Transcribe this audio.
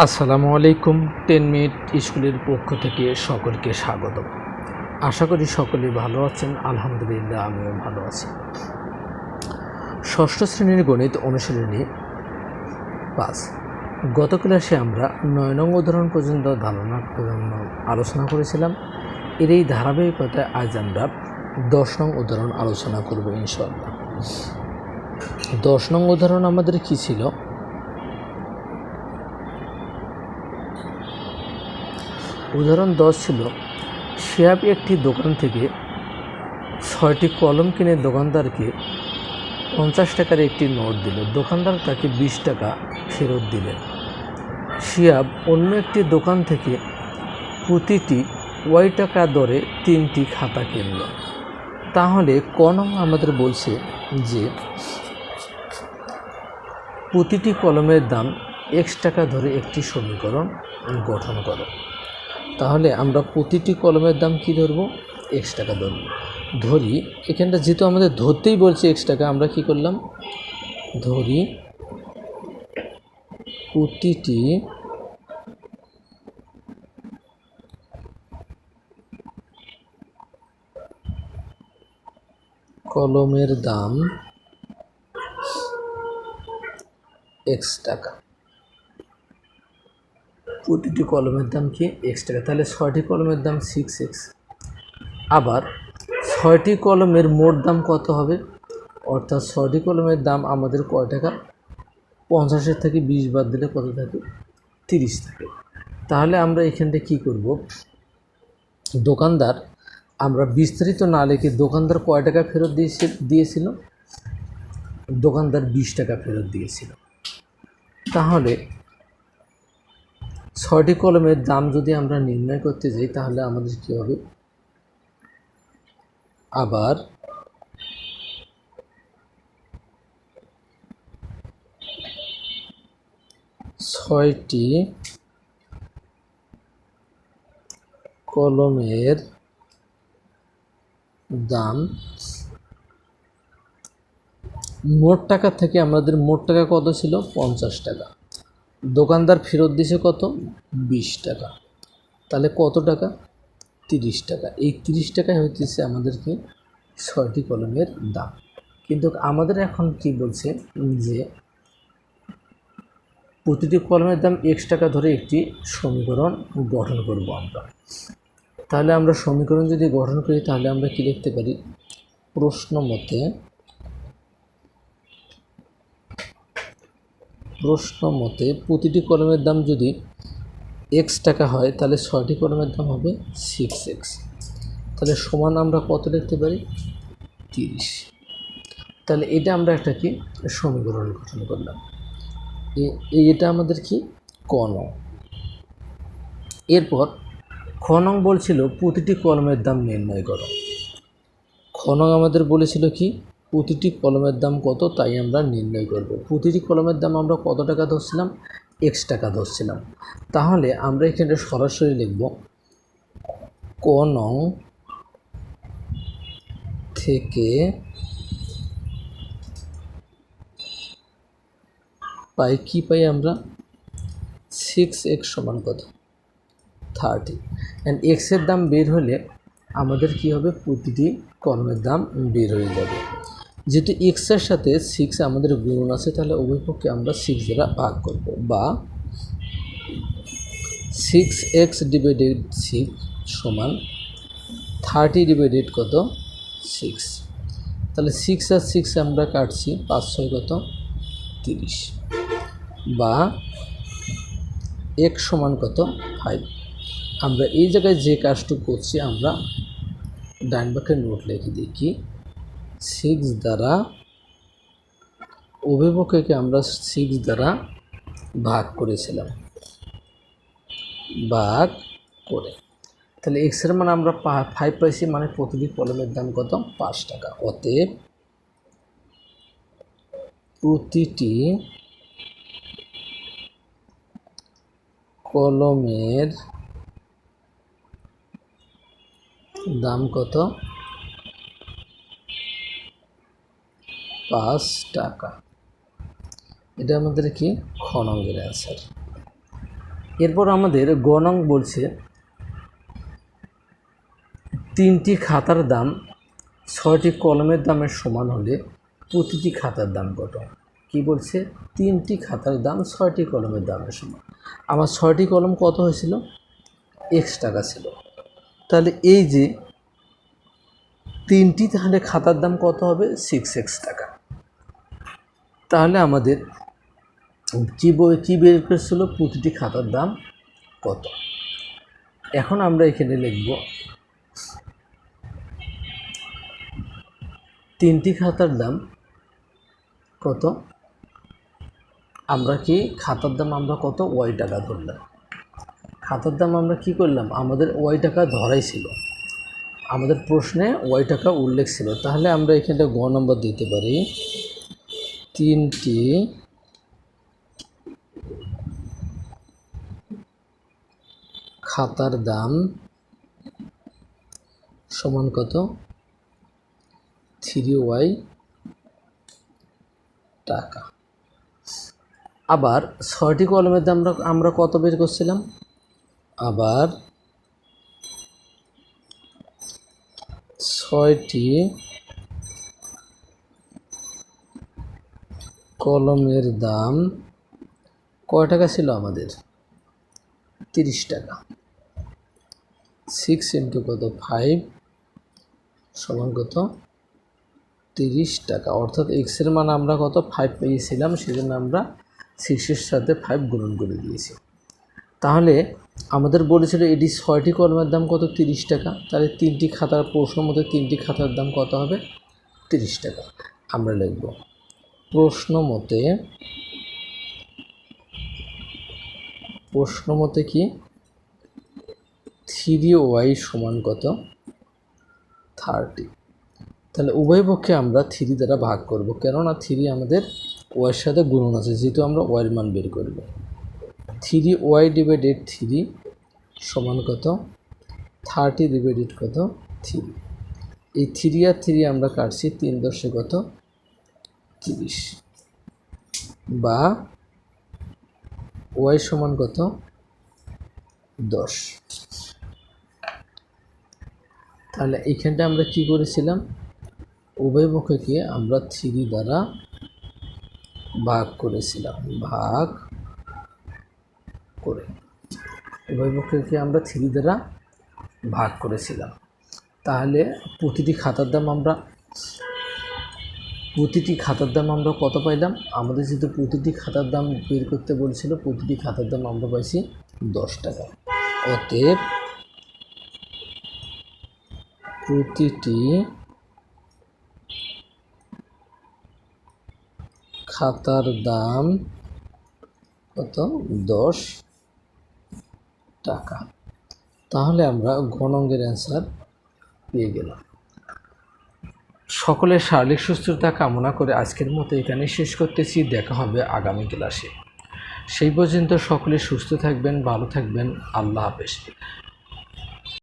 আসসালামু আলাইকুম। 10 মিনিট স্কুলের পক্ষ থেকে সকলকে স্বাগত। আশা করি সকলে ভালো আছেন। আলহামদুলিল্লাহ আমিও ভালো আছি। ষষ্ঠ শ্রেণীর গণিত অনুশীলনী 5 গত ক্লাসে আমরা 9 নং উদাহরণ পর্যন্ত আলোচনা করেছিলাম। এর এই ধারাবাহিকতায় আজ আমরা 10 নং উদাহরণ আলোচনা করব ইনশাআল্লাহ। 10 নং উদাহরণ আমাদের কি ছিল? উদাহরণ 10 ছিল, শিহাব একটি দোকান থেকে 6টি কলম কিনে দোকানদারকে 50 টাকার একটি নোট দিল। দোকানদার তাকে 20 টাকা ফেরত দিলেন। শিহাব অন্য একটি দোকান থেকে প্রতিটি ওই টাকা দরে 3টি খাতা কিনল। তাহলে ক নং আমাদের বলছে যে প্রতিটি কলমের দাম x টাকা ধরে একটি সমীকরণ গঠন করো। তাহলে আমরা প্রতিটি কলমের দাম কি ধরবো? x টাকা ধরি। এখানটা যেহেতু আমাদের ধরতেই বলছে x টাকা, আমরা কি করলাম? ধরি প্রতিটি কলমের দাম x টাকা। প্রতিটি কলমের দাম কি? x টাকা। তাহলে 6টি কলমের দাম 6x। আবার 6টি কলমের মোট দাম কত হবে? অর্থাৎ 6টি কলমের দাম আমাদের কয় টাকা? 50-এর থেকে 20 বাদ দিলে কত থাকে? 30 থাকে। তাহলে আমরা এখানটা কি করব? দোকানদার, আমরা বিস্তারিত না লিখে দোকানদার কয় টাকা ফেরত দিয়েছিল? দোকানদার 20 টাকা ফেরত দিয়েছিল। তাহলে 6টি কলমের দাম যদি আমরা নির্ণয় করতে যাই তাহলে আমাদের কি হবে? আবার 6টি কলমের দাম মোট টাকা থেকে আমাদের মোট টাকা কত ছিল? 50 টাকা। দোকানদার ফেরত দিয়েছে কত? 20 টাকা। তাহলে কত টাকা? 30 টাকা। এই 30 টাকায় হইতেছে আমাদেরকে 6টি কলমের দাম। কিন্তু আমাদের এখন কি বলছে যে প্রতিটি কলমের দাম x টাকা ধরে একটি সমীকরণ গঠন করব আমরা। তাহলে আমরা সমীকরণ যদি গঠন করি তাহলে আমরা কি লিখতে পারি? প্রশ্ন মতে প্রতিটি কলমের দাম যদি x টাকা হয় তাহলে 6টি কলমের দাম হবে 6x। তাহলে সমান আমরা কত লিখতে পারি? 30। তাহলে এটা আমরা একটা কি সমীকরণ গঠন করলাম। এটা আমাদের কি? ক নং। এরপর খ নং বলছিল প্রতিটি কলমের দাম নির্ণয় করো। খ নং আমাদের বলেছিল কি? প্রতিটি কলমের দাম কত তাই আমরা নির্ণয় করব। প্রতিটি কলমের দাম আমরা কত টাকা ধরছিলাম? x টাকা ধরছিলাম। তাহলে আমরা এখানে সরাসরি লিখব ক নং থেকে কি পাই আমরা? 6x সমান কত? 30। অ্যান্ড এক্সের দাম বের হলে আমাদের কি হবে? প্রতিটি কলমের দাম বের হয়ে যাবে। যেহেতু এক্সের সাথে 6 আমাদের গুণন আছে তাহলে উভয় পক্ষে আমরা 6 দ্বারা ভাগ করব, বা 6x ডিভাইডেড 6 সমান 30 ডিভাইডেড কত? 6। তাহলে 6 আর 6 আমরা কাটছি, 5 6 কত? 30, বা x সমান কত? 5। আমরা এই জায়গায় যে কাজটুকু করছি আমরা ডান পক্ষে নোট লিখে দিই কি? 6 দ্বারা উভয় পক্ষকে আমরা 6 দ্বারা ভাগ করেছিলাম, ভাগ করে। তাহলে x এর মান আমরা 5 পাইছি, মানে প্রতিটি কলমের দাম কত? 5 টাকা। অতএব প্রতিটি কলমের দাম কত? 5 টাকা। এটা আমাদের কি? খ নংয়ের অ্যান্সার। এরপর আমাদের গ নং বলছে 3টি খাতার দাম 6টি কলমের দামের সমান হলে প্রতিটি খাতার দাম কত? কি বলছে? 3টি খাতার দাম 6টি কলমের দামের সমান। আমার 6টি কলম কত হয়েছিল? x টাকা ছিল। তাহলে এই যে 3টি, তাহলে খাতার দাম কত হবে? 6x টাকা। তাহলে আমাদের কি বের করেছিল? প্রতিটি খাতার দাম কত। এখন আমরা এখানে লিখব 3টি খাতার দাম কত। আমরা কি খাতার দাম আমরা কত? y টাকা ধরলাম। খাতার দাম আমরা কি করলাম? আমাদের y টাকা ধরাই ছিল, আমাদের প্রশ্নে y টাকা উল্লেখ ছিল। তাহলে আমরা এখানে গ নম্বর দিতে পারি 3টি খাতার দাম সমান কত? 3y টাকা। আবার 6টি কলমের দাম আমরা কত বের করছিলাম? আবার 6টি কলমের দাম কয় টাকা ছিল আমাদের? 30 টাকা। 6 ইন্টু কত? 5 সমান কত? 30 টাকা। অর্থাৎ এক্সের মান আমরা কত? 5 পেয়েছিলাম, সেজন্য আমরা 6-এর সাথে 5 গুণন করে দিয়েছি। তাহলে আমাদের বলেছিল এটি 6টি কলমের দাম কত? 30 টাকা। তাহলে 3টি খাতার প্রশ্ন মতে 3টি খাতার দাম কত হবে? 30 টাকা। আমরা লিখব প্রশ্ন মতে কি 3y সমান কত? 30। তাহলে উভয় পক্ষে আমরা 3 দ্বারা ভাগ করব, কেননা 3 আমাদের ওয়াইয়ের সাথে গুণন আছে, যেহেতু আমরা ওয়াইয়ের মান বের করব। 3y ডিভাইডেড 3 সমান কত? 30 ডিভাইডেড কত? 3। এই 3 আর 3 আমরা কাটছি, 3 দশে কত? 30, বা y সমান কত? 10। তাহলে এইখানটা আমরা কি করেছিলাম? উভয় পক্ষকে আমরা 3 দ্বারা ভাগ করেছিলাম, উভয় পক্ষকে আমরা 3 দ্বারা ভাগ করেছিলাম। তাহলে প্রতিটি খাতার দাম আমরা কত পাইলাম? আমাদের যেহেতু প্রতিটি খাতার দাম বের করতে বলছিল, প্রতিটি খাতার দাম আমরা পাইছি 10 টাকা। অতএব প্রতিটি খাতার দাম কত? 10 টাকা। তাহলে আমরা ঘ নঙ্গের অ্যান্সার পেয়ে গেলাম। সকলের শারীরিক সুস্থতা কামনা করে আজকের মতো এখানে শেষ করতেছি। দেখা হবে আগামী ক্লাসে। সেই পর্যন্ত সকলে সুস্থ থাকবেন, ভালো থাকবেন। আল্লাহ হাফেজ।